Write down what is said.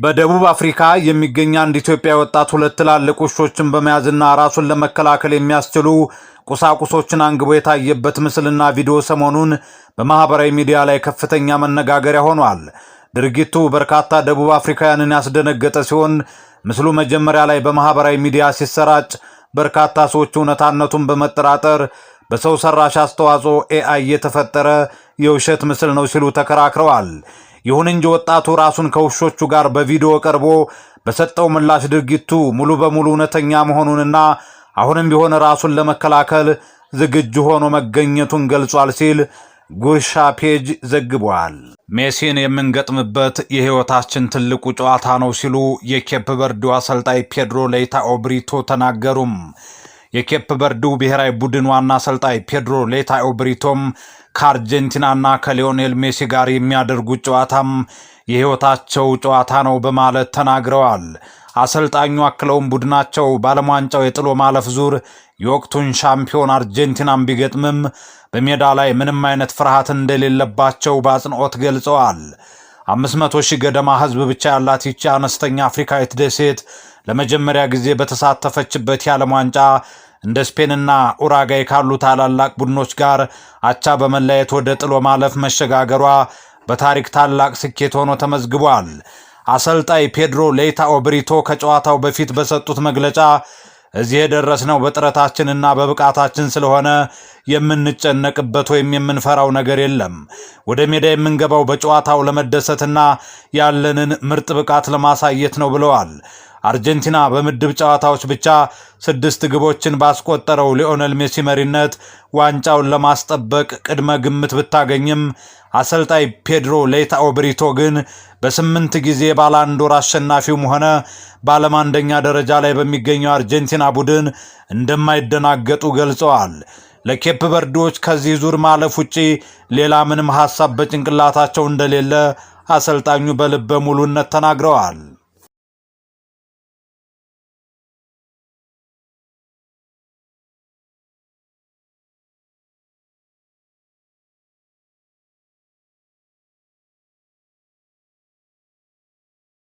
በደቡብ አፍሪካ የሚገኝ አንድ ኢትዮጵያዊ ወጣት ሁለት ትላልቅ ውሾችን በመያዝና ራሱን ለመከላከል የሚያስችሉ ቁሳቁሶችን አንግቦ የታየበት ምስልና ቪዲዮ ሰሞኑን በማህበራዊ ሚዲያ ላይ ከፍተኛ መነጋገሪያ ሆኗል። ድርጊቱ በርካታ ደቡብ አፍሪካውያንን ያስደነገጠ ሲሆን ምስሉ መጀመሪያ ላይ በማህበራዊ ሚዲያ ሲሰራጭ በርካታ ሰዎች እውነታነቱን በመጠራጠር በሰው ሰራሽ አስተዋጽኦ AI የተፈጠረ የውሸት ምስል ነው ሲሉ ተከራክረዋል። ይሁን እንጂ ወጣቱ ራሱን ከውሾቹ ጋር በቪዲዮ ቀርቦ በሰጠው ምላሽ ድርጊቱ ሙሉ በሙሉ እውነተኛ መሆኑንና አሁንም ቢሆን ራሱን ለመከላከል ዝግጁ ሆኖ መገኘቱን ገልጿል ሲል ጉርሻ ፔጅ ዘግቧል። ሜሲን የምንገጥምበት የህይወታችን ትልቁ ጨዋታ ነው ሲሉ የኬፕ ቨርዴው አሰልጣኝ ፔድሮ ሌታኦ ብሪቶ ተናገሩም። የኬፕ ቨርዴው ብሔራዊ ቡድን ዋና አሰልጣኝ ፔድሮ ሌታኦ ብሪቶም ከአርጀንቲናና ከሊዮኔል ሜሲ ጋር የሚያደርጉት ጨዋታም የህይወታቸው ጨዋታ ነው በማለት ተናግረዋል። አሰልጣኙ አክለውም ቡድናቸው በዓለም ዋንጫው የጥሎ ማለፍ ዙር የወቅቱን ሻምፒዮን አርጀንቲናን ቢገጥምም በሜዳ ላይ ምንም አይነት ፍርሃት እንደሌለባቸው በአጽንኦት ገልጸዋል። 500,000 ገደማ ህዝብ ብቻ ያላት ይቺ አነስተኛ አፍሪካዊት ደሴት ለመጀመሪያ ጊዜ በተሳተፈችበት የዓለም ዋንጫ እንደ ስፔንና ኡራጋይ ካሉ ታላላቅ ቡድኖች ጋር አቻ በመለያየት ወደ ጥሎ ማለፍ መሸጋገሯ በታሪክ ታላቅ ስኬት ሆኖ ተመዝግቧል። አሰልጣኝ ፔድሮ ሌታኦ ብሪቶ ከጨዋታው በፊት በሰጡት መግለጫ እዚህ የደረስነው በጥረታችንና በብቃታችን ስለሆነ የምንጨነቅበት ወይም የምንፈራው ነገር የለም። ወደ ሜዳ የምንገባው በጨዋታው ለመደሰትና ያለንን ምርጥ ብቃት ለማሳየት ነው ብለዋል። አርጀንቲና በምድብ ጨዋታዎች ብቻ 6 ግቦችን ባስቆጠረው ሊዮኔል ሜሲ መሪነት ዋንጫውን ለማስጠበቅ ቅድመ ግምት ብታገኝም አሰልጣኝ ፔድሮ ሌታኦ ብሪቶ ግን በ8 ጊዜ ባላንዶር አሸናፊውም ሆነ በዓለም አንደኛ ደረጃ ላይ በሚገኘው አርጀንቲና ቡድን እንደማይደናገጡ ገልጸዋል። ለኬፕ ቨርዴዎች ከዚህ ዙር ማለፍ ውጪ ሌላ ምንም ሐሳብ በጭንቅላታቸው እንደሌለ አሰልጣኙ በልበ ሙሉነት ተናግረዋል።